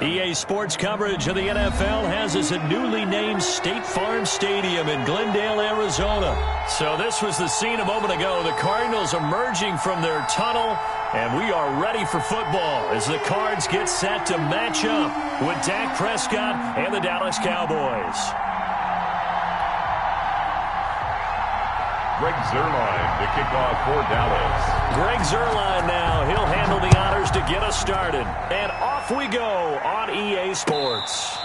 EA Sports coverage of the NFL has us at newly named State Farm Stadium in Glendale, Arizona. So this was the scene a moment ago. The Cardinals emerging from their tunnel, and we are ready for football as the Cards get set to match up with Dak Prescott and the Dallas Cowboys. Greg Zuerlein to kick off for Dallas. Greg Zuerlein now. He'll handle the honors to get us started. And off we go on EA Sports.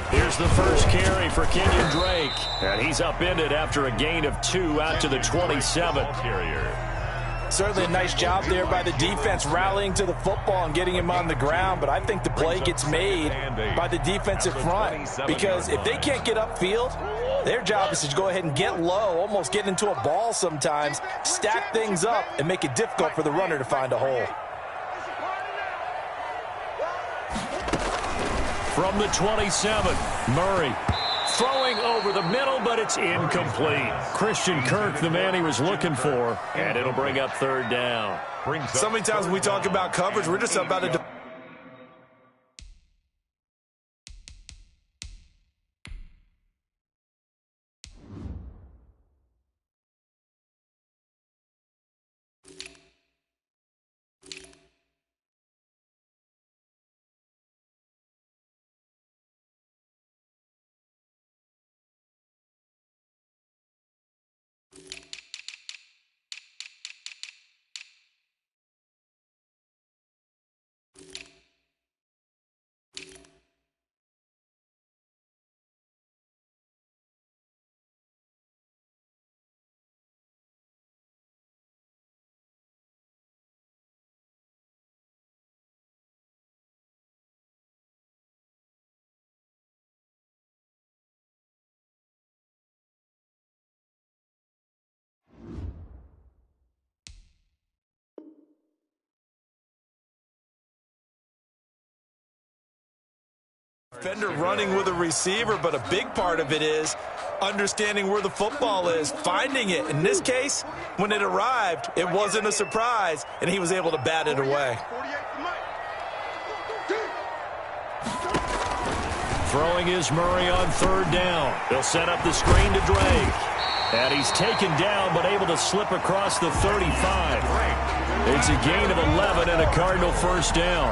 Here's the first carry for Kenyon Drake. And he's upended after a gain of 2 out to the 27. Certainly a nice job there by the defense rallying to the football and getting him on the ground. But I think the play gets made by the defensive front. Because if they can't get upfield, their job is to go ahead and get low, almost get into a ball sometimes, stack things up, and make it difficult for the runner to find a hole. From the 27, Murray throwing over the middle, but it's incomplete. Christian Kirk, the man he was looking for, and it'll bring up third down. So many times when we talk about coverage, we're just about to... Defender running with a receiver, but a big part of it is understanding where the football is, finding it. In this case, when it arrived, it wasn't a surprise, and he was able to bat it away. Throwing is Murray on third down. He'll set up the screen to Drake. And he's taken down, but able to slip across the 35. It's a gain of 11 and a Cardinal first down.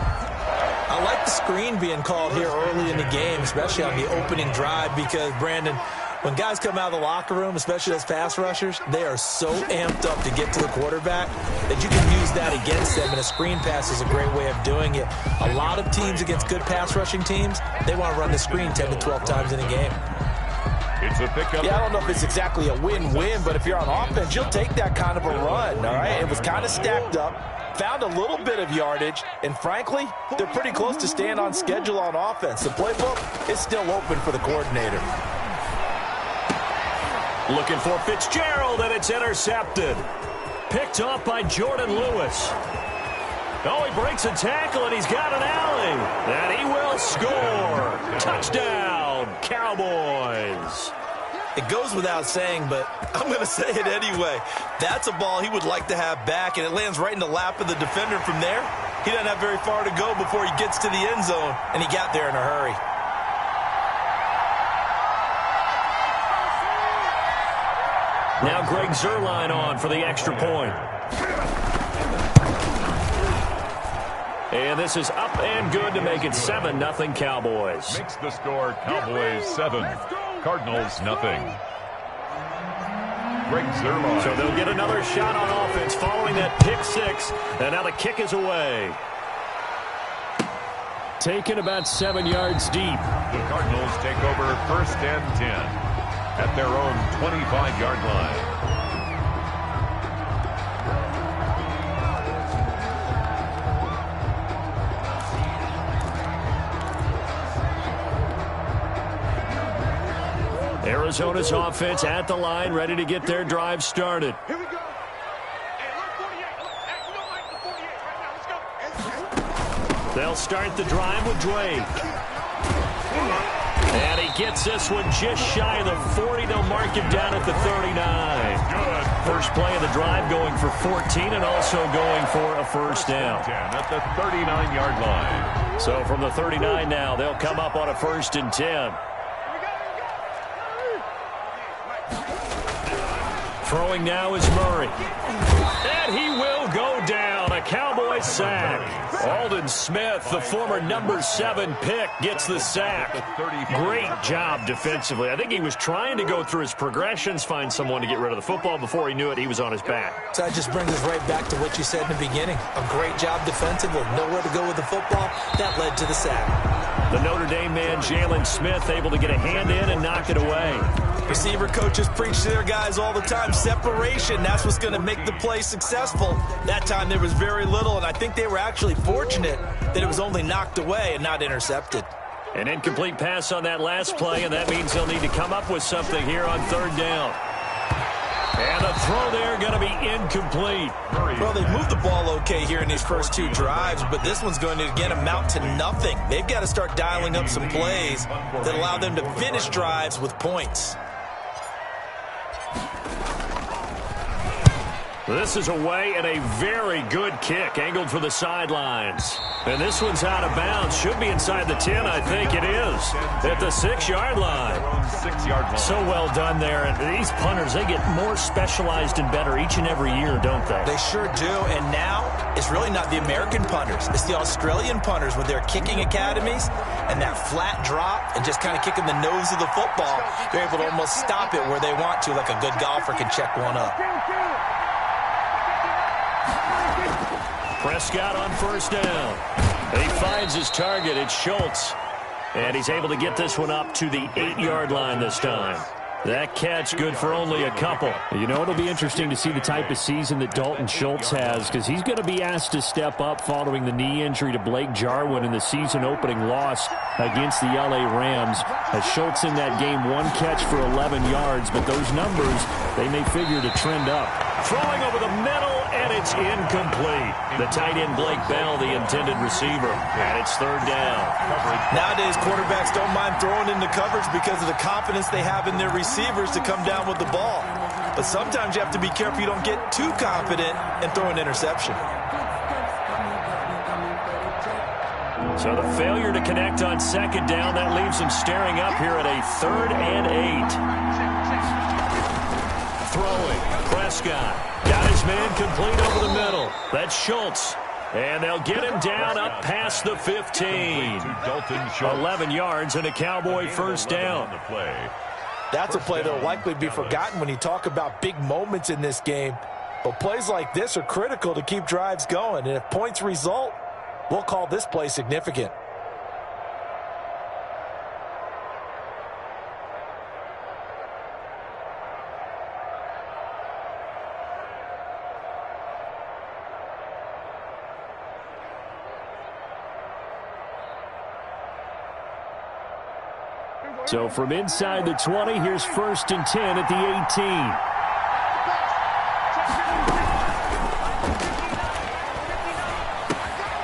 I like the screen being called here early in the game, especially on the opening drive, because, Brandon, when guys come out of the locker room, especially as pass rushers, they are so amped up to get to the quarterback that you can use that against them, and a screen pass is a great way of doing it. A lot of teams against good pass rushing teams, they want to run the screen 10 to 12 times in a game. It's a pickup. Yeah, I don't know if it's exactly a win-win, but if you're on offense, you'll take that kind of a run, all right? It was kind of stacked up, found a little bit of yardage, and frankly, they're pretty close to staying on schedule on offense. The playbook is still open for the coordinator. Looking for Fitzgerald, and it's intercepted. Picked off by Jordan Lewis. Oh, he breaks a tackle, and he's got an alley. And he will score. Touchdown, Cowboys. It goes without saying, but I'm going to say it anyway. That's a ball he would like to have back, and it lands right in the lap of the defender from there. He doesn't have very far to go before he gets to the end zone, and he got there in a hurry. Now Greg Zuerlein on for the extra point. And this is up and good to make it 7-0 Cowboys. Makes the score Cowboys 7, Cardinals nothing. Greg Zuerlein. So they'll get another shot on offense following that pick six. And now the kick is away. Taken about 7 yards deep. The Cardinals take over first and 10 at their own 25-yard line. Arizona's offense at the line, ready to get their drive started. Here we go. Hey, look, 48. Look, hey, you don't like the 48 right now. Let's go. They'll start the drive with Drake. And he gets this one just shy of the 40. They'll mark him down at the 39. Good. First play of the drive going for 14 and also going for a first down. 10 at the 39-yard line. So from the 39 now, they'll come up on a 1st and 10. Throwing now is Murray. And he will go down. A Cowboy sack. Aldon Smith, the former number 7 pick, gets the sack. Great job defensively. I think he was trying to go through his progressions, find someone to get rid of the football. Before he knew it, he was on his back. So that just brings us right back to what you said in the beginning. A great job defensively. Nowhere to go with the football. That led to the sack. The Notre Dame man, Jalen Smith, able to get a hand in and knock it away. Receiver coaches preach to their guys all the time. Separation, that's what's going to make the play successful. That time there was very little, and I think they were actually fortunate that it was only knocked away and not intercepted. An incomplete pass on that last play, and that means they'll need to come up with something here on 3rd down. And the throw there going to be incomplete. Well, they moved the ball okay here in these first 2 drives, but this one's going to, again, amount to nothing. They've got to start dialing up some plays that allow them to finish drives with points. This is away and a very good kick, angled for the sidelines. And this one's out of bounds. Should be inside the 10, I think it is. At the 6-yard line. 6-yard line. So well done there. And these punters, they get more specialized and better each and every year, don't they? They sure do. And now it's really not the American punters. It's the Australian punters with their kicking academies and that flat drop and just kind of kicking the nose of the football. They're able to almost stop it where they want to, like a good golfer can check one up. Prescott on 1st down. He finds his target. It's Schultz. And he's able to get this one up to the 8-yard line this time. That catch good for only a couple. You know, it'll be interesting to see the type of season that Dalton Schultz has, because he's going to be asked to step up following the knee injury to Blake Jarwin in the season-opening loss against the L.A. Rams. As Schultz in that game, 1 catch for 11 yards, but those numbers, they may figure to trend up. Throwing over the middle, and it's incomplete. The tight end, Blake Bell, the intended receiver. And it's 3rd down. Nowadays, quarterbacks don't mind throwing into coverage because of the confidence they have in their receivers to come down with the ball. But sometimes you have to be careful you don't get too confident and throw an interception. So the failure to connect on 2nd down, that leaves him staring up here at a 3rd and 8. Throwing. Prescott got his man complete over the middle. That's Schultz. And they'll get him down up past the 15. 11 yards and a Cowboy 1st down. That's a play that will likely be forgotten when you talk about big moments in this game. But plays like this are critical to keep drives going. And if points result, we'll call this play significant. So from inside the 20, here's 1st and 10 at the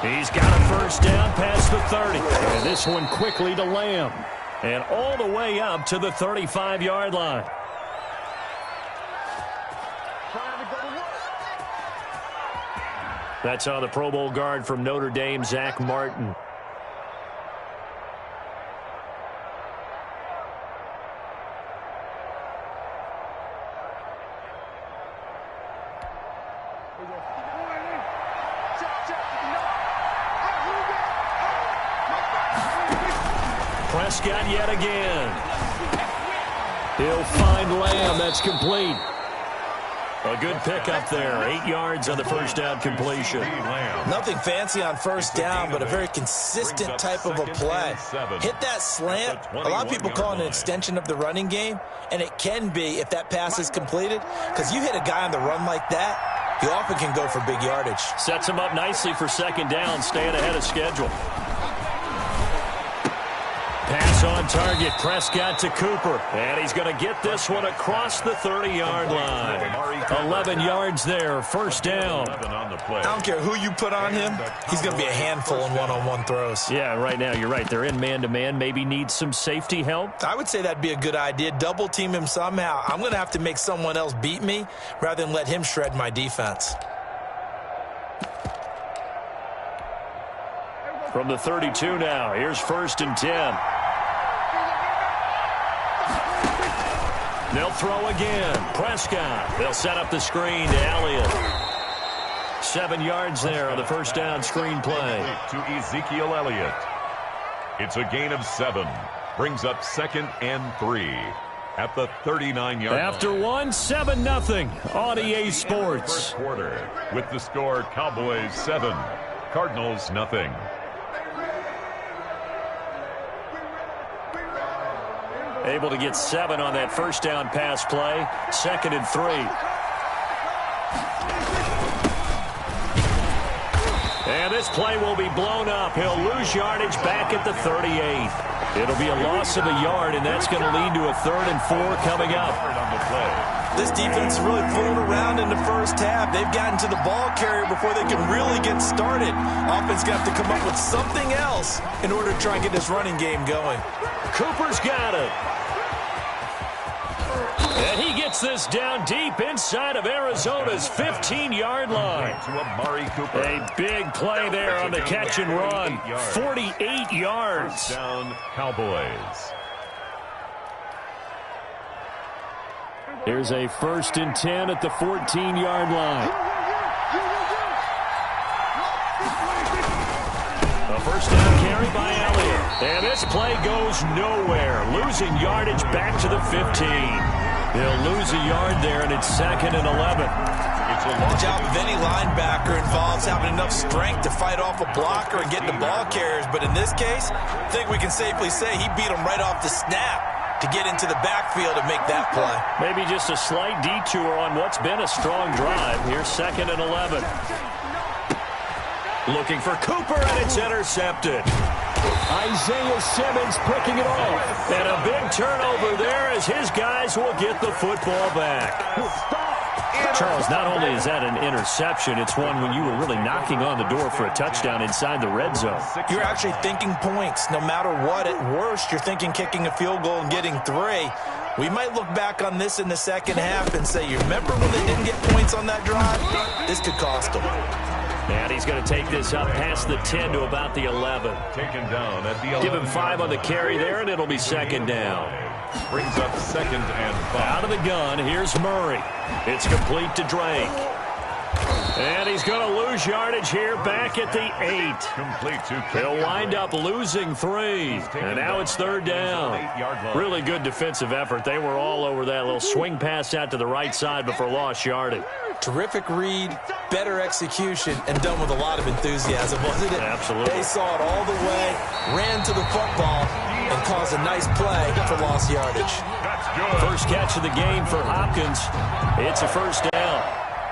18. He's got a 1st down past the 30. And this one quickly to Lamb. And all the way up to the 35-yard line. That's on the Pro Bowl guard from Notre Dame, Zach Martin. Prescott yet again. He'll find Lamb. That's complete. A good pickup there. 8 yards on the 1st down completion. Nothing fancy on 1st down, but a very consistent type of a play. Hit that slant. A lot of people call it an extension of the running game, and it can be if that pass is completed, because you hit a guy on the run like that, you often can go for big yardage. Sets him up nicely for 2nd down, staying ahead of schedule. Pass on target. Prescott to Cooper. And he's going to get this one across the 30-yard line. 11 yards there. First down. I don't care who you put on him. He's going to be a handful in one-on-one throws. Yeah, right now you're right. They're in man-to-man. Maybe needs some safety help. I would say that'd be a good idea. Double team him somehow. I'm going to have to make someone else beat me rather than let him shred my defense. From the 32 now, here's 1st and 10. They'll throw again. Prescott. They'll set up the screen to Elliott. 7 yards there on the first down screen play. To Ezekiel Elliott. It's a gain of 7. Brings up 2nd and 3 at the 39-yard line. After 7-0 on EA Sports. First quarter with the score Cowboys 7, Cardinals 0. Able to get 7 on that first down pass play. 2nd and 3. And this play will be blown up. He'll lose yardage back at the 38. It'll be a loss of a yard, and that's going to lead to a 3rd and 4 coming up. This defense really fooled around in the first half. They've gotten to the ball carrier before they can really get started. Offense got to come up with something else in order to try and get this running game going. Cooper's got it. And he gets this down deep inside of Arizona's 15-yard line. A big play there on the catch and run. 48 yards. Down Cowboys. Here's a 1st and 10 at the 14-yard line. A first down carry by Elliott. And this play goes nowhere. Losing yardage back to the 15. He'll lose a yard there, and it's 2nd and 11. The job of any linebacker involves having enough strength to fight off a blocker and get the ball carriers. But in this case, I think we can safely say he beat him right off the snap to get into the backfield and make that play. Maybe just a slight detour on what's been a strong drive. Here's 2nd and 11. Looking for Cooper, and it's intercepted. Isaiah Simmons picking it off. And a big turnover there as his guys will get the football back. Charles, not only is that an interception, it's one when you were really knocking on the door for a touchdown inside the red zone. You're actually thinking points. No matter what, at worst, you're thinking kicking a field goal and getting 3. We might look back on this in the second half and say, you remember when they didn't get points on that drive? This could cost them. And he's going to take this up past the 10 to about the 11. Taken down at the 11. Give him 5 on the carry there, and it'll be 2nd down. Brings up 2nd and 5. Out of the gun, here's Murray. It's complete to Drake. And he's going to lose yardage here back at the 8. Complete to He'll wind up losing 3. And now it's 3rd down. Really good defensive effort. They were all over that little swing pass out to the right side before lost yardage. Terrific read, better execution, and done with a lot of enthusiasm, wasn't it? Absolutely. They saw it all the way, ran to the football, and caused a nice play for lost yardage. First catch of the game for Hopkins. It's a first down.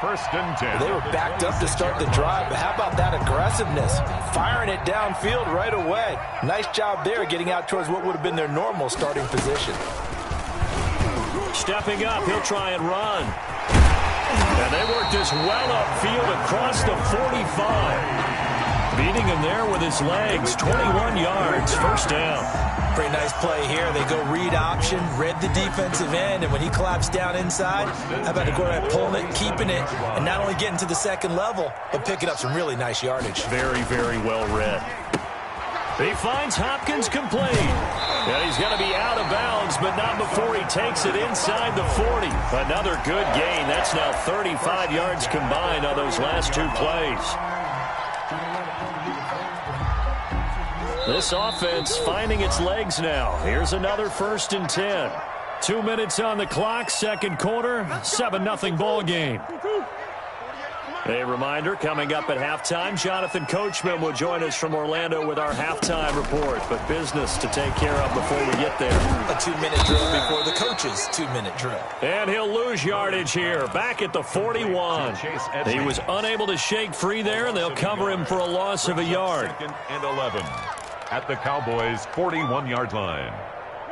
1st and 10. They were backed up to start the drive, but how about that aggressiveness? Firing it downfield right away. Nice job there getting out towards what would have been their normal starting position. Stepping up, he'll try and run. And they worked this well upfield across the 45. Beating him there with his legs. 21 yards, first down. Pretty nice play here. They go read option, read the defensive end, and when he collapsed down inside, how about the quarterback pulling it, keeping it, and not only getting to the second level, but picking up some really nice yardage. Very, very well read. He finds Hopkins complete. And he's going to be out of bounds, but not before he takes it inside the 40. Another good gain. That's now 35 yards combined on those last 2 plays. This offense finding its legs now. Here's another 1st and 10. 2 minutes on the clock, second quarter, 7-0 ball game. A reminder, coming up at halftime, Jonathan Coachman will join us from Orlando with our halftime report. But business to take care of before we get there. A 2-minute drill before the coach's 2-minute drill. And he'll lose yardage here, back at the 41. He was unable to shake free there, and they'll cover him for a loss of a yard. 2nd and 11. at the Cowboys' 41-yard line.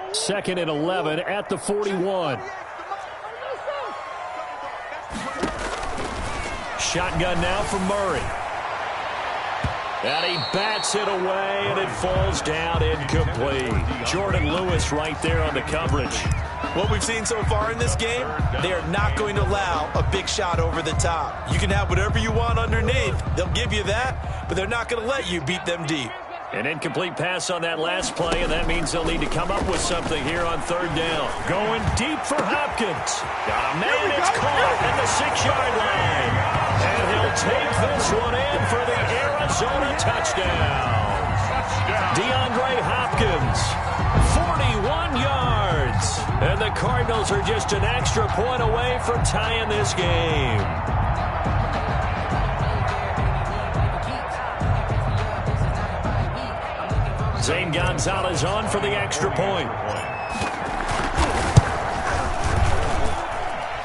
2nd and 11 at the 41. Shotgun now for Murray. And he bats it away, and it falls down incomplete. Jordan Lewis right there on the coverage. What we've seen so far in this game, they are not going to allow a big shot over the top. You can have whatever you want underneath. They'll give you that, but they're not going to let you beat them deep. An incomplete pass on that last play, and that means they'll need to come up with something here on 3rd down. Going deep for Hopkins. Got a man, it's caught at the 6-yard line. And he'll take this one in for the Arizona touchdown. DeAndre Hopkins, 41 yards. And the Cardinals are just an extra point away from tying this game. Zane Gonzalez on for the extra point.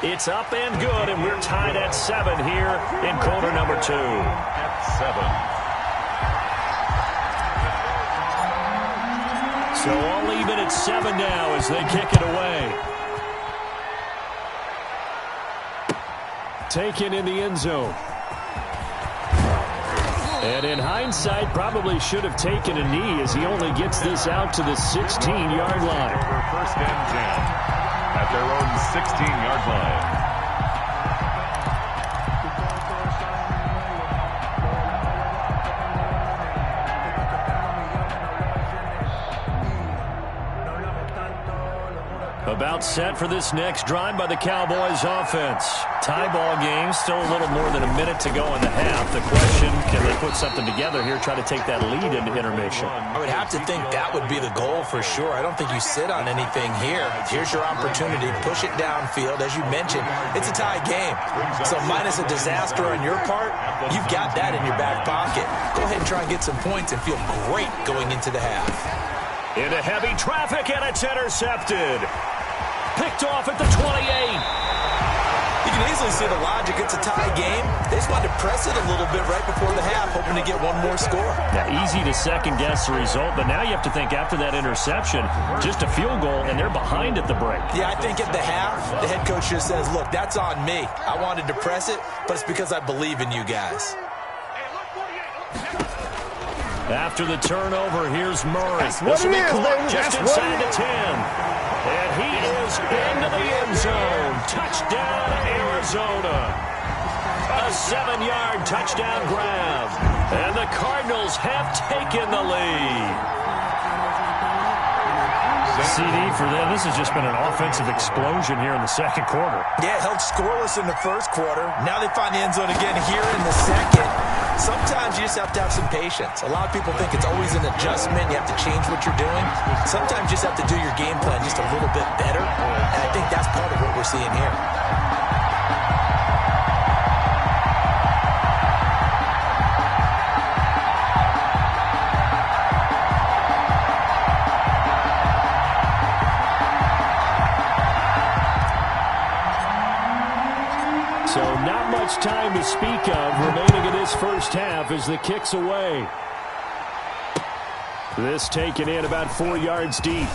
It's up and good, and we're tied at 7 here in quarter number 2. At 7. So all even at 7 now as they kick it away. Taken in the end zone. And in hindsight, probably should have taken a knee as he only gets this out to the 16-yard line. Over 1st and 10 at their own 16-yard line. About set for this next drive by the Cowboys offense. Tie ball game, still a little more than a minute to go in the half. The question, can they put something together here, try to take that lead into intermission? I would have to think that would be the goal for sure. I don't think you sit on anything here. Here's your opportunity. Push it downfield. As you mentioned, it's a tie game. So minus a disaster on your part, you've got that in your back pocket. Go ahead and try and get some points and feel great going into the half. Into heavy traffic, and it's intercepted. Picked off at the 28. You can easily see the logic. It's a tie game. They just wanted to press it a little bit right before the half, hoping to get one more score. Yeah, easy to second-guess the result, but now you have to think after that interception, just a field goal, and they're behind at the break. Yeah, I think at the half, the head coach just says, look, that's on me. I wanted to press it, but it's because I believe in you guys. After the turnover, here's Murray. This will be caught just inside the 10. And he is into the end zone. Touchdown, Arizona. A 7-yard touchdown grab. And the Cardinals have taken the lead. CD for them. This has just been an offensive explosion here in the 2nd quarter. Yeah, held scoreless in the 1st quarter. Now they find the end zone again here in the 2nd. Sometimes you just have to have some patience. A lot of people think it's always an adjustment. You have to change what you're doing. Sometimes you just have to do your game plan just a little bit better. And I think that's part of what we're seeing here. So not much time to speak of remaining in this first half as the kick's away. This taken in about 4 yards deep.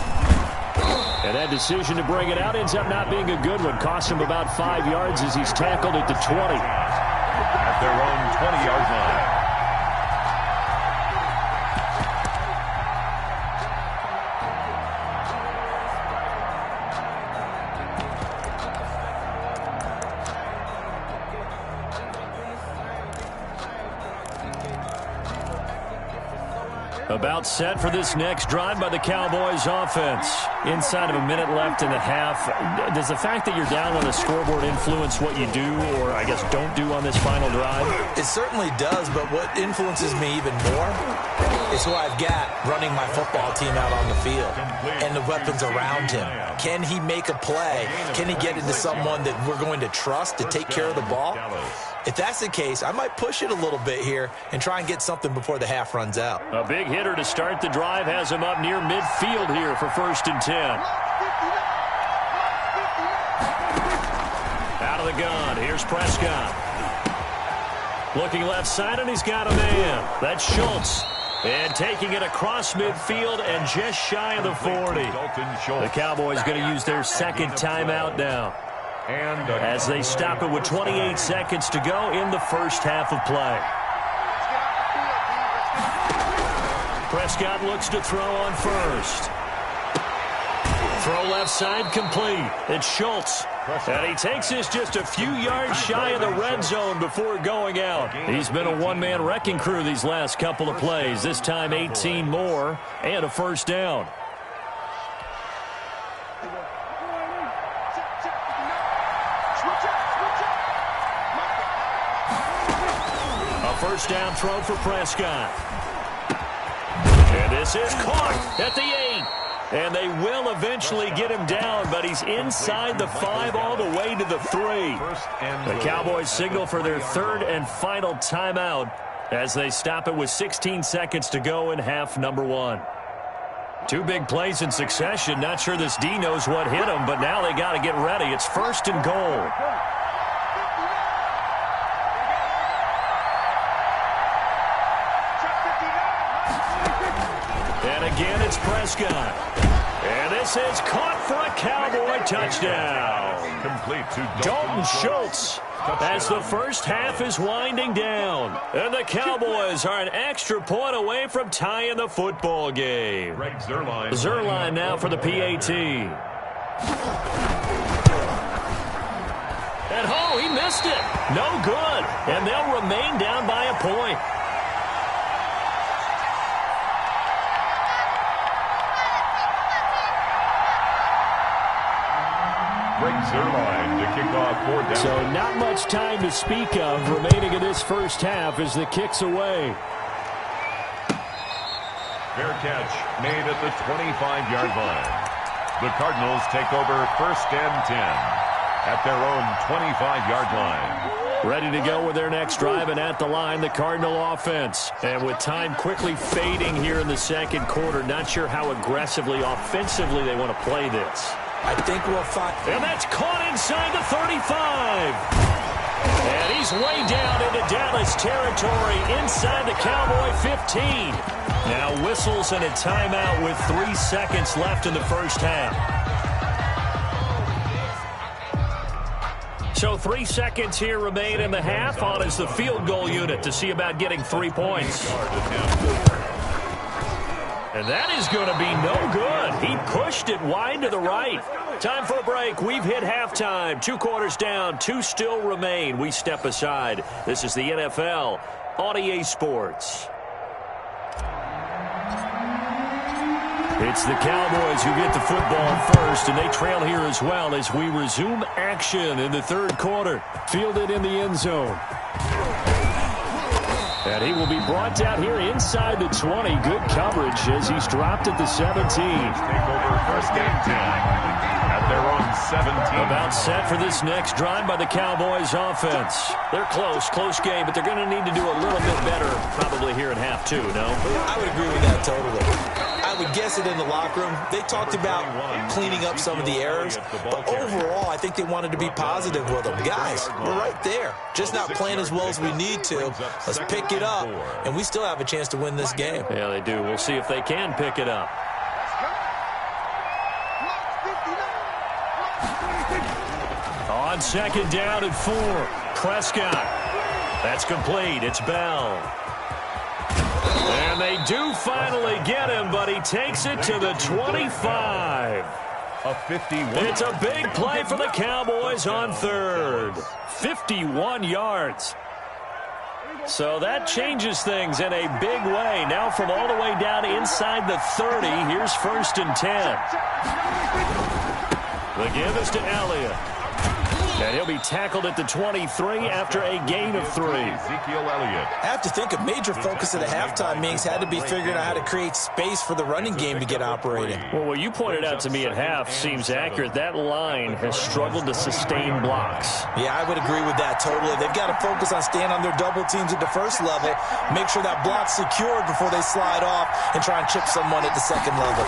And that decision to bring it out ends up not being a good one. Cost him about 5 yards as he's tackled at the 20. At their own 20-yard line. About set for this next drive by the Cowboys offense. Inside of a minute left in the half. Does the fact that you're down on the scoreboard influence what you do, or I guess don't do on this final drive? It certainly does, but what influences me even more is who I've got running my football team out on the field and the weapons around him. Can he make a play? Can he get into someone that we're going to trust to take care of the ball? If that's the case, I might push it a little bit here and try and get something before the half runs out. A big hitter to start the drive has him up near midfield here for 1st and 10. Out of the gun, here's Prescott. Looking left side, and he's got a man. That's Schultz. And taking it across midfield and just shy of the 40. The Cowboys going to use their second timeout now, as they stop it with 28 seconds to go in the first half of play. Prescott looks to throw on first. Throw left side complete. It's Schultz. And he takes this just a few yards shy of the red zone before going out. He's been a one-man wrecking crew these last couple of plays. This time 18 more and a first down. A first down throw for Prescott. And this is caught at the 8. And they will eventually get him down, but he's inside the 5 all the way to the 3. The Cowboys signal for their third and final timeout as they stop it with 16 seconds to go in half number 1. Two big plays in succession. Not sure this D knows what hit him, but now they got to get ready. It's first and goal. And again, it's Prescott. And this is caught for a Cowboy touchdown. Complete to Dalton Schultz as the first half is winding down. And the Cowboys are an extra point away from tying the football game. Zerline now for the PAT. And oh, he missed it. No good. And they'll remain down by a point. To kick off 4th down. So not much time to speak of remaining in this first half as the kick's away. Fair catch made at the 25-yard line. The Cardinals take over 1st and 10 at their own 25-yard line. Ready to go with their next drive, and at the line, the Cardinal offense. And with time quickly fading here in the second quarter, not sure how aggressively, offensively they want to play this. I think we'll find... And that's caught inside the 35. And he's way down into Dallas territory inside the Cowboy 15. Now whistles and a timeout with 3 seconds left in the first half. So 3 seconds here remain in the half. On is the field goal unit to see about getting 3 points. And that is going to be no good. He pushed it wide to the right. Time for a break. We've hit halftime. 2 quarters down. 2 still remain. We step aside. This is the NFL on EA Sports. It's the Cowboys who get the football first, and they trail here as well as we resume action in the third quarter. Fielded in the end zone. And he will be brought down here inside the 20. Good coverage as he's dropped at the 17. Take over 1st and 10 at their own 17. About set for this next drive by the Cowboys offense. They're close game, but they're going to need to do a little bit better probably here in half 2, no? I would agree with that totally. I would guess it in the locker room. They talked about cleaning up some of the errors, but overall, I think they wanted to be positive with them. Guys, we're right there. Just not playing as well as we need to. Let's pick it up, and we still have a chance to win this game. Yeah, they do. We'll see if they can pick it up. On second down and 4, Prescott. That's complete. It's Bell. And they do finally get him, but he takes it to the 25. A 51. It's a big play for the Cowboys on third. 51 yards. So that changes things in a big way. Now from all the way down inside the 30, here's 1st and 10. The give is to Elliott. And he'll be tackled at the 23 after a gain of 3. Ezekiel Elliott. I have to think a major focus of the halftime meetings had to be figuring out how to create space for the running game to get operating. Well, what you pointed out to me at half seems accurate. That line has struggled to sustain blocks. Yeah, I would agree with that totally. They've got to focus on staying on their double teams at the first level, make sure that block's secured before they slide off and try and chip someone at the second level.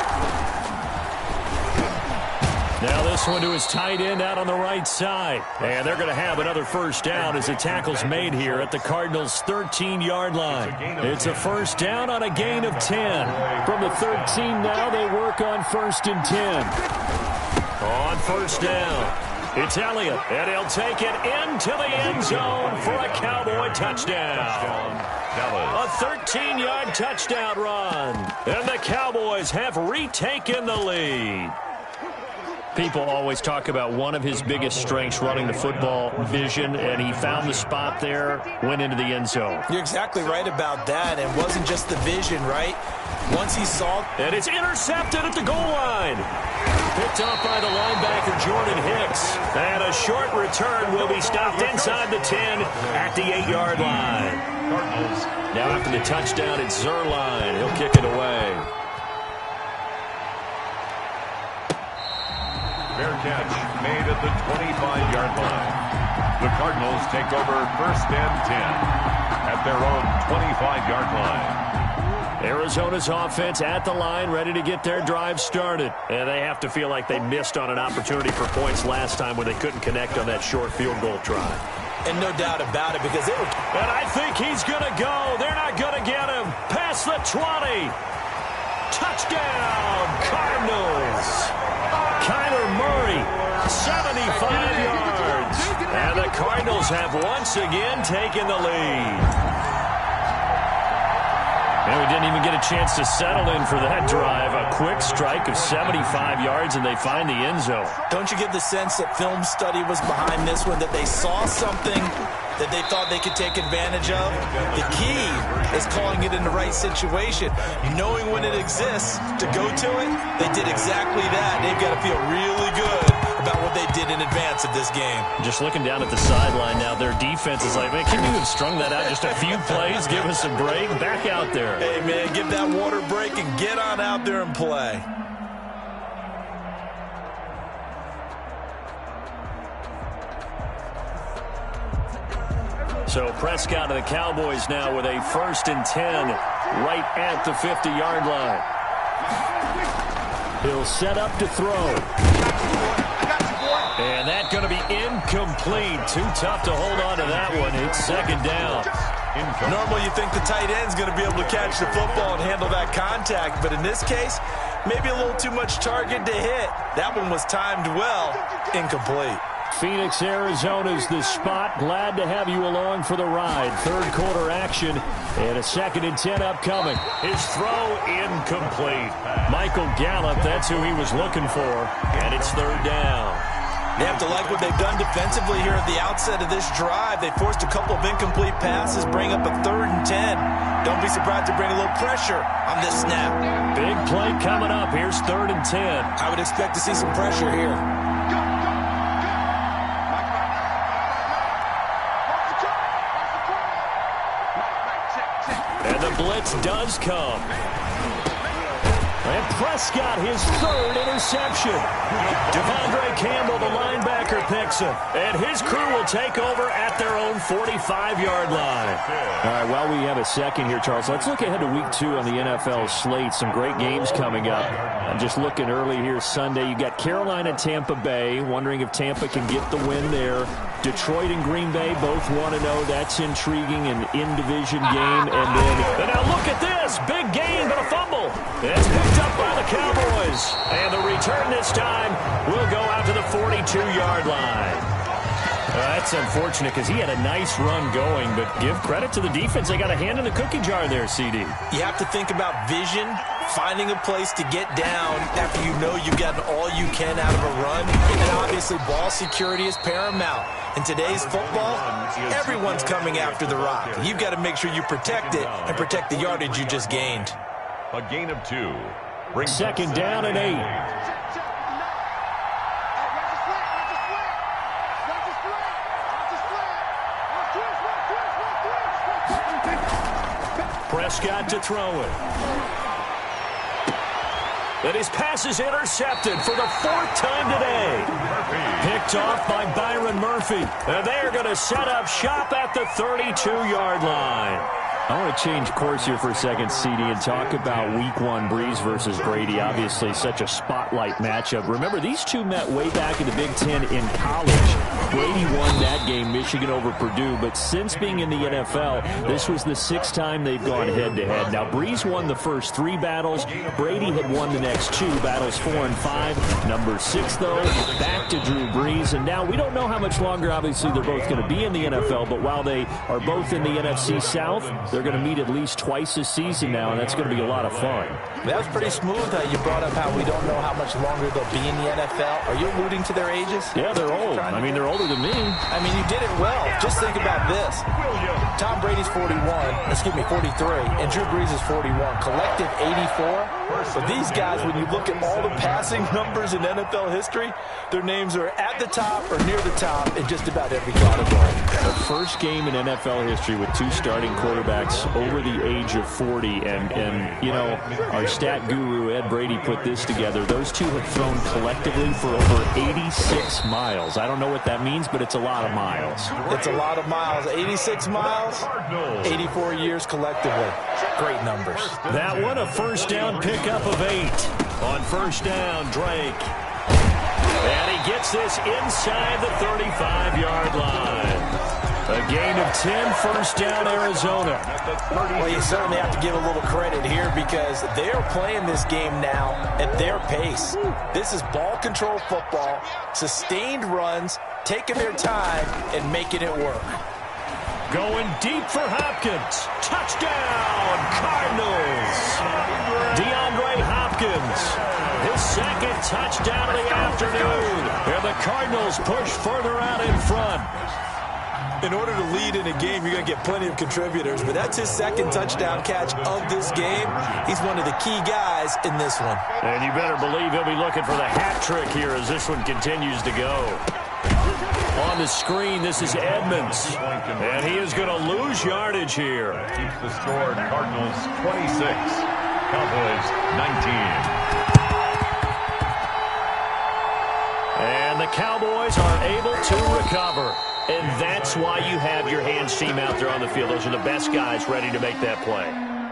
Now this one to his tight end out on the right side. And they're going to have another first down as the tackle's made here at the Cardinals' 13-yard line. It's a first down on a gain of 10. From the 13 now, they work on 1st and 10. On first down, it's Elliott, and he'll take it into the end zone for a Cowboy touchdown. A 13-yard touchdown run, and the Cowboys have retaken the lead. People always talk about one of his biggest strengths running the football, vision, and he found the spot there, went into the end zone. You're exactly right about that. It wasn't just the vision, right? Once he saw... And it's intercepted at the goal line. Picked up by the linebacker, Jordan Hicks. And a short return will be stopped inside the 10 at the 8-yard line. Cardinals. Now after the touchdown, it's Zerline. He'll kick it away. Fair catch made at the 25-yard line. The Cardinals take over 1st and 10 at their own 25-yard line. Arizona's offense at the line, ready to get their drive started. And they have to feel like they missed on an opportunity for points last time when they couldn't connect on that short field goal try. And no doubt about it, because they were... And I think he's going to go. They're not going to get him. Past the 20. Touchdown, Cardinals. Kyler Murray, 75 yards. And the Cardinals have once again taken the lead. And we didn't even get a chance to settle in for that drive. A quick strike of 75 yards, and they find the end zone. Don't you get the sense that film study was behind this one, that they saw something that they thought they could take advantage of? The key is calling it in the right situation, knowing when it exists to go to it. They did exactly that. They've got to feel really good about what they did in advance of this game. Just looking down at the sideline now, their defense is like, man, can you have strung that out just a few plays? Give us a break. Back out there. Hey, man, give that water break and get on out there and play. So Prescott of the Cowboys now with a 1st and 10 right at the 50-yard line. He'll set up to throw. And that's going to be incomplete. Too tough to hold on to that one. It's 2nd down. Normally you think the tight end's going to be able to catch the football and handle that contact, but in this case, maybe a little too much target to hit. That one was timed well. Incomplete. Phoenix, Arizona's the spot. Glad to have you along for the ride. 3rd quarter action and a 2nd and 10 upcoming. His throw incomplete. Michael Gallup, that's who he was looking for. And it's 3rd down. They have to like what they've done defensively here at the outset of this drive. They forced a couple of incomplete passes, bring up a 3rd and 10. Don't be surprised to bring a little pressure on this snap. Big play coming up. Here's 3rd and 10. I would expect to see some pressure here. And the blitz does come. And Prescott, his 3rd interception. Devondre Campbell, the linebacker, picks him. And his crew will take over at their own 45-yard line. All right, while we have a second here, Charles, let's look ahead to week 2 on the NFL slate. Some great games coming up. I'm just looking early here Sunday. You got Carolina, Tampa Bay. Wondering if Tampa can get the win there. Detroit and Green Bay both 1-0. That's intriguing, an in-division game. And now look at this. Big gain, but a fumble. It's picked up by the Cowboys. And the return this time will go out to the 42-yard line. That's unfortunate because he had a nice run going, but give credit to the defense. They got a hand in the cookie jar there, CD. You have to think about vision, finding a place to get down after you know you've gotten all you can out of a run. And obviously ball security is paramount. In today's football, everyone's coming after the rock. You've got to make sure you protect it and protect the yardage you just gained. A gain of 2. 2nd down and 8. Prescott to throw it. And his pass is intercepted for the 4th time today. Picked off by Byron Murphy. And they're going to set up shop at the 32-yard line. I want to change course here for a second, CD, and talk about Week 1 Breeze versus Brady. Obviously, such a spotlight matchup. Remember, these two met way back in the Big Ten in college. Brady won that game, Michigan over Purdue. But since being in the NFL, this was the 6th time they've gone head-to-head. Now, Breeze won the first 3 battles. Brady had won the next 2, battles 4 and 5. Number 6, though, back to Drew Brees. And now we don't know how much longer, obviously, they're both going to be in the NFL. But while they are both in the NFC South, they're going to meet at least twice this season now, and that's going to be a lot of fun. That was pretty smooth how you brought up how we don't know how much longer they'll be in the NFL. Are you alluding to their ages? Yeah, they're old. I mean, they're older than me. I mean, you did it well. Just think about this. Tom Brady's 43, and Drew Brees is 41. Collective 84. So these guys, when you look at all the passing numbers in NFL history, their names are at the top or near the top in just about every category. The first game in NFL history with 2 starting quarterbacks over the age of 40. And you know, our stat guru, Ed Brady, put this together. Those two have thrown collectively for over 86 miles. I don't know what that means, but it's a lot of miles. It's a lot of miles. 86 miles, 84 years collectively. Great numbers. That one, a first down pickup of 8. On first down, Drake. And he gets this inside the 35-yard line. A gain of 10, first down, Arizona. Well, you certainly have to give a little credit here because they're playing this game now at their pace. This is ball control football, sustained runs, taking their time and making it work. Going deep for Hopkins. Touchdown, Cardinals. DeAndre Hopkins, his 2nd touchdown of the afternoon. And the Cardinals push further out in front. In order to lead in a game, you're going to get plenty of contributors, but that's his 2nd touchdown catch of this game. He's one of the key guys in this one. And you better believe he'll be looking for the hat trick here as this one continues to go. On the screen, this is Edmonds, and he is going to lose yardage here. Keeps the score, Cardinals 26, Cowboys 19. And the Cowboys are able to recover. And that's why you have your hands team out there on the field. Those are the best guys ready to make that play.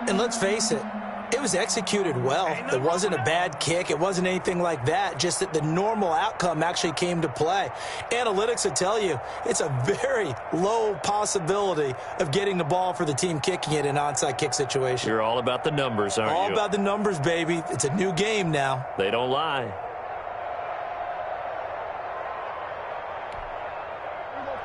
And let's face it, it was executed well. It wasn't a bad kick. It wasn't anything like that. Just that the normal outcome actually came to play. Analytics will tell you it's a very low possibility of getting the ball for the team kicking it in an onside kick situation. You're all about the numbers, aren't you? All about the numbers, baby. It's a new game now. They don't lie.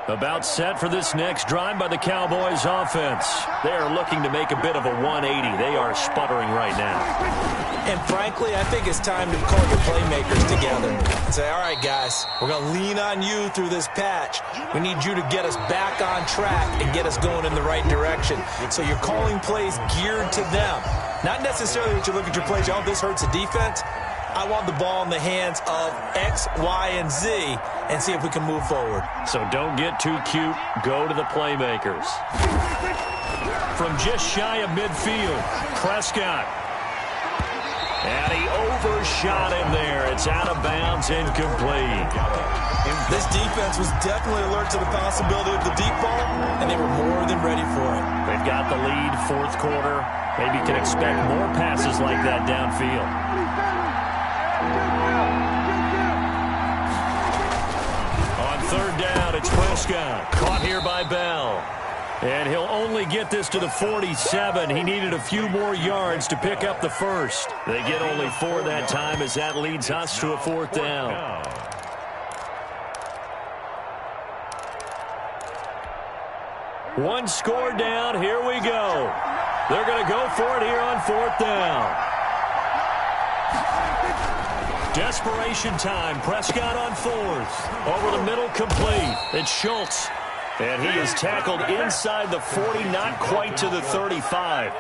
About set for this next drive by the Cowboys offense. They are looking to make a bit of a 180. They are sputtering right now. And frankly, I think it's time to call your playmakers together and say, all right, guys, we're going to lean on you through this patch. We need you to get us back on track and get us going in the right direction. So you're calling plays geared to them. Not necessarily that you look at your plays, oh, this hurts the defense. I want the ball in the hands of X, Y, and Z and see if we can move forward. So don't get too cute. Go to the playmakers. From just shy of midfield, Prescott. And he overshot him there. It's out of bounds, incomplete. This defense was definitely alert to the possibility of the deep ball, and they were more than ready for it. They've got the lead, 4th quarter. Maybe you can expect more passes like that downfield. On 3rd down, it's Prescott. Caught here by Bell. And he'll only get this to the 47. He needed a few more yards to pick up the first. They get only 4 that time as that leads us to a 4th down. One score down. Here we go. They're going to go for it here on 4th down. Desperation time. Prescott on 4th. Over the middle, complete. It's Schultz. And he is tackled inside the 40, not quite to the 35.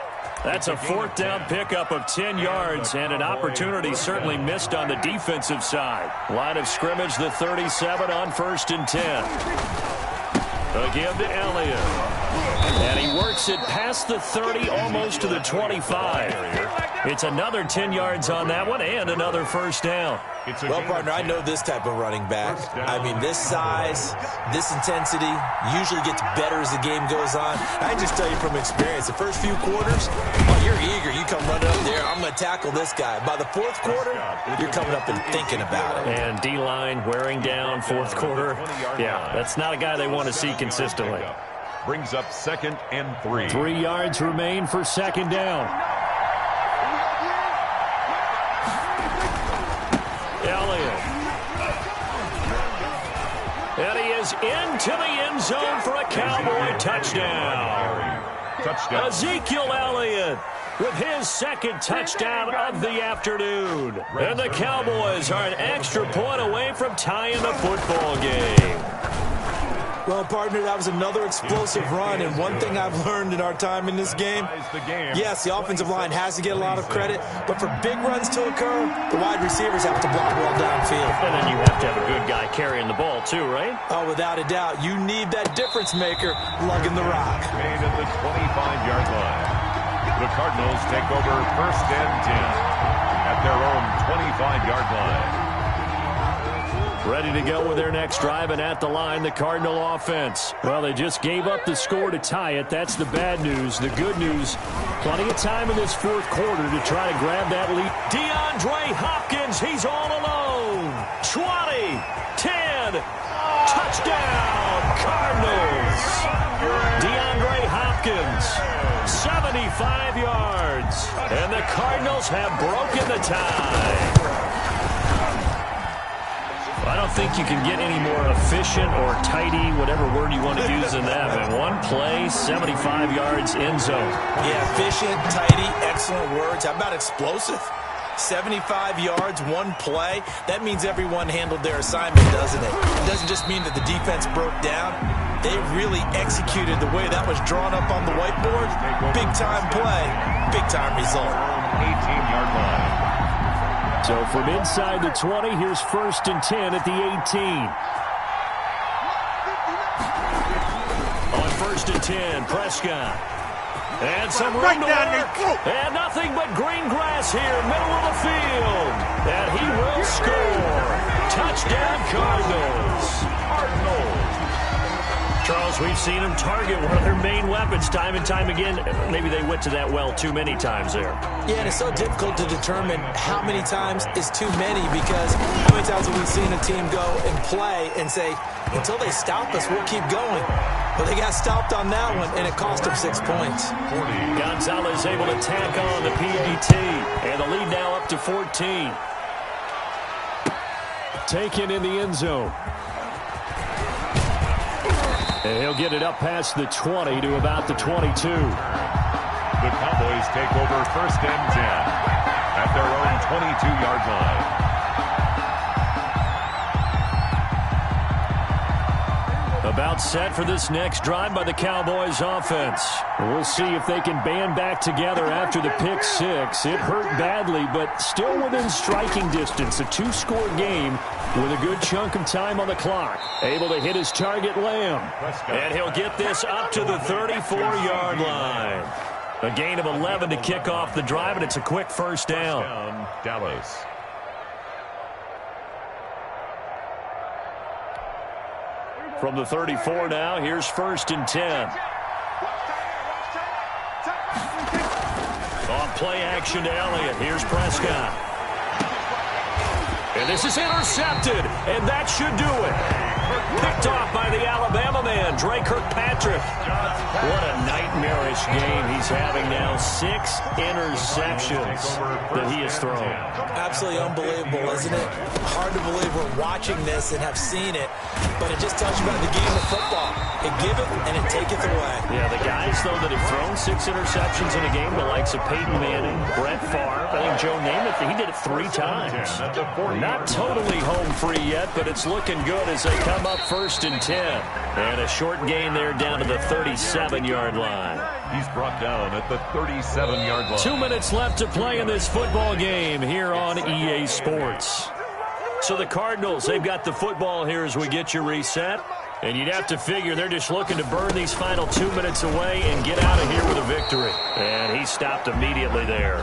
That's a 4th down pickup of 10 yards and an opportunity certainly missed on the defensive side. Line of scrimmage, the 37 on 1st and 10. Again to Elliott. And he works it past the 30, almost to the 25. It's another 10 yards on that one and another first down. Well, partner, I know this type of running back. I mean, this size, this intensity usually gets better as the game goes on. I can just tell you from experience, the first few quarters, oh, you're eager. You come running up there, I'm going to tackle this guy. By the fourth quarter, you're coming up and thinking about it. And D-line wearing down fourth quarter. Yeah, that's not a guy they want to see consistently. Brings up 2nd and 3. 3 yards remain for second down. Elliott. And he is into the end zone for a Cowboy touchdown. Ezekiel Elliott with his second touchdown of the afternoon. And the Cowboys are an extra point away from tying the football game. Well, partner, that was another explosive run, and one thing I've learned in our time in this game, yes, the offensive line has to get a lot of credit, but for big runs to occur, the wide receivers have to block well downfield. And then you have to have a good guy carrying the ball, too, right? Oh, without a doubt. You need that difference maker lugging the rock. Made at the 25-yard line. The Cardinals take over 1st and 10 at their own 25-yard line. Ready to go with their next drive, and at the line, the Cardinal offense. Well, they just gave up the score to tie it. That's the bad news. The good news, plenty of time in this fourth quarter to try to grab that lead. DeAndre Hopkins, he's all alone. 20, 10, touchdown, Cardinals. DeAndre Hopkins, 75 yards. And the Cardinals have broken the tie. I don't think you can get any more efficient or tidy, whatever word you want to use in that. Man, one play, 75 yards, end zone. Yeah, efficient, tidy, excellent words. How about explosive? 75 yards, one play. That means everyone handled their assignment, doesn't it? It doesn't just mean that the defense broke down. They really executed the way that was drawn up on the whiteboard. Big-time play, big-time result. 18-yard line. So from inside the 20, here's 1st and 10 at the 18. On 1st and 10, Prescott. And some room to work. And nothing but green grass here, middle of the field. And he will score. Touchdown, Cardinals. Charles, we've seen him target one of their main weapons time and time again. Maybe they went to that well too many times there. Yeah, and it's so difficult to determine how many times is too many, because how many times have we seen a team go and play and say, until they stop us, we'll keep going. But they got stopped on that one, and it cost them 6 points. Gonzalez able to tack on the PAT, and the lead now up to 14. Taken in the end zone. And he'll get it up past the 20 to about the 22. The Cowboys take over 1st and 10 at their own 22-yard line. About set for this next drive by the Cowboys offense. We'll see if they can band back together after the pick six. It hurt badly, but still within striking distance. A 2-score game with a good chunk of time on the clock. Able to hit his target, Lamb. And he'll get this up to the 34-yard line. A gain of 11 to kick off the drive, and it's a quick first down. Dallas. From the 34 now, here's 1st and 10. On play action to Elliott. Here's Prescott. And this is intercepted, and that should do it. Picked off by the Alabama man, Dre Kirkpatrick. What a nightmarish game he's having now. 6 interceptions that he has thrown. Absolutely unbelievable, isn't it? Hard to believe we're watching this and have seen it, but it just tells you about the game of football. It giveth and it taketh away. Yeah, the guys, though, that have thrown 6 interceptions in a game, the likes of Peyton Manning, Brett Favre, I think Joe Namath, he did it 3 times. Not totally home free yet, but it's looking good as they come up 1st and 10. And a short gain there down to the 37-yard line. He's brought down at the 37-yard line. 2 minutes left to play in this football game here on EA Sports. So the Cardinals, they've got the football here as we get you reset. And you'd have to figure they're just looking to burn these final 2 minutes away and get out of here with a victory. And he stopped immediately there.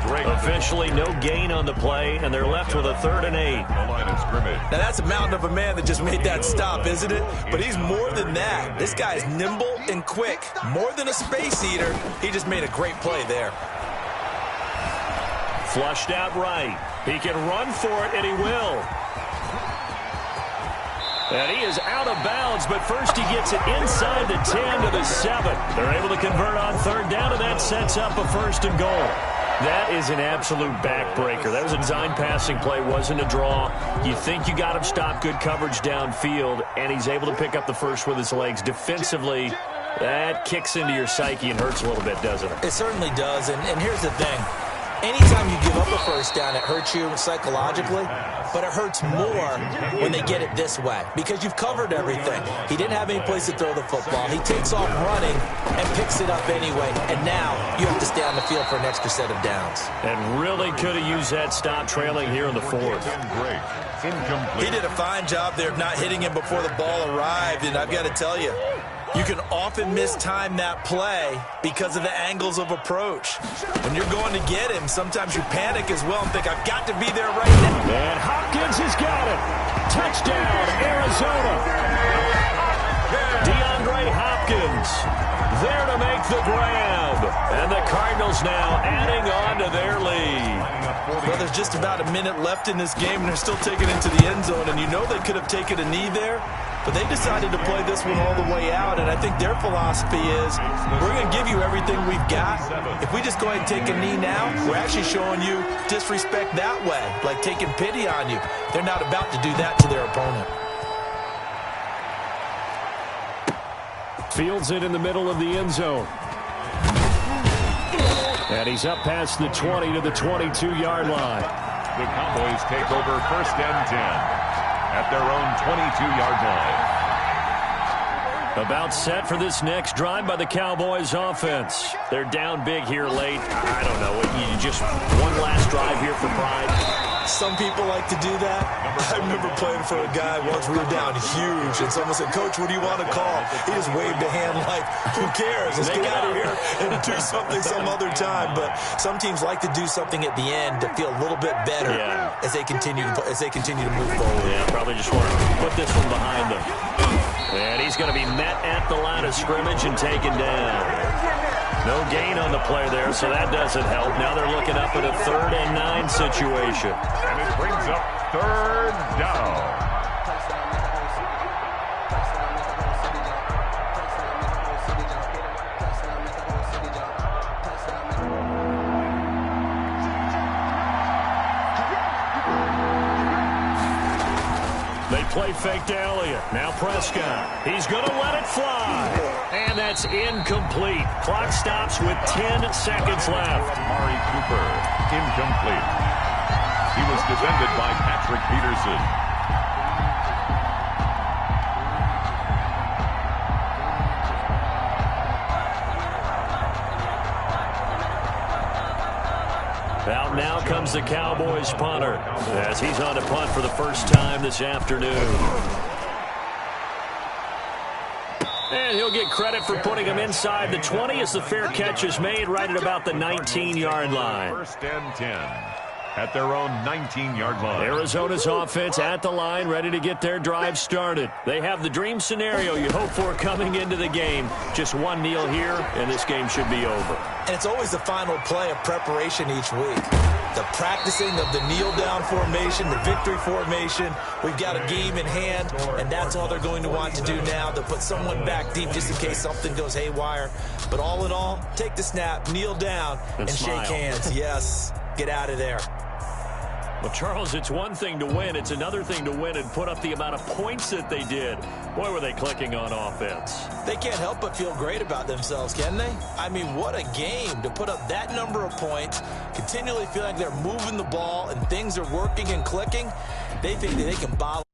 Officially, no gain on the play, and they're left with a 3rd and 8. The line of scrimmage. Now, that's a mountain of a man that just made that stop, isn't it? But he's more than that. This guy's nimble and quick. More than a space eater. He just made a great play there. Flushed out right. He can run for it, and he will. And he is out of bounds, but first he gets it inside the 10 to the 7. They're able to convert on 3rd down, and that sets up a 1st and goal. That is an absolute backbreaker. That was a design passing play, wasn't a draw. You think you got him stopped, good coverage downfield, and he's able to pick up the first with his legs. Defensively, that kicks into your psyche and hurts a little bit, doesn't it? It certainly does, and here's the thing. Anytime you give up a 1st down, it hurts you psychologically, but it hurts more when they get it this way because you've covered everything. He didn't have any place to throw the football. He takes off running and picks it up anyway, and now you have to stay on the field for an extra set of downs. And really could have used that stop trailing here in the 4th. Incomplete. He did a fine job there of not hitting him before the ball arrived, and I've got to tell you, you can often mistime that play because of the angles of approach. When you're going to get him, sometimes you panic as well and think, I've got to be there right now. And Hopkins has got it. Touchdown, Arizona. DeAndre Hopkins there to make the grab. And the Cardinals now adding on to their lead. Well, there's just about a minute left in this game, and they're still taking it to the end zone. And you know they could have taken a knee there, but they decided to play this one all the way out. And I think their philosophy is, we're going to give you everything we've got. If we just go ahead and take a knee now, we're actually showing you disrespect that way, like taking pity on you. They're not about to do that to their opponent. Fields it in the middle of the end zone. And he's up past the 20 to the 22-yard line. The Cowboys take over 1st and 10 at their own 22-yard line. About set for this next drive by the Cowboys offense. They're down big here late. I don't know. You just one last drive here for pride. Some people like to do that. I remember playing for a guy once. We were down huge, and someone said, Coach, what do you want to call? He just waved a hand like, who cares? Let's get out of here and do something some other time. But some teams like to do something at the end to feel a little bit better as they continue to move forward. Yeah, probably just want to put this one behind them. And he's going to be met at the line of scrimmage and taken down. No gain on the play there, so that doesn't help. Now they're looking up at a 3rd and 9 situation. And it brings up 3rd down. They play fake to Elliott. Now Prescott. He's going to let it fly. And that's incomplete. Clock stops with 10 seconds left. Amari Cooper, incomplete. He was defended by Patrick Peterson. Out now comes the Cowboys punter as he's on to punt for the first time this afternoon. And he'll get credit for putting him inside the 20 as the fair catch is made right at about the 19-yard line. 1st and 10 at their own 19-yard line. Arizona's offense at the line, ready to get their drive started. They have the dream scenario you hope for coming into the game. Just one kneel here, and this game should be over. And it's always the final play of preparation each week. The practicing of the kneel-down formation, the victory formation. We've got a game in hand, and that's all they're going to want to do now. They'll put someone back deep just in case something goes haywire. But all in all, take the snap, kneel down, and shake hands. Yes, get out of there. Well, Charles, it's one thing to win. It's another thing to win and put up the amount of points that they did. Boy, were they clicking on offense. They can't help but feel great about themselves, can they? I mean, what a game to put up that number of points, continually feel like they're moving the ball and things are working and clicking. They think that they can bottle.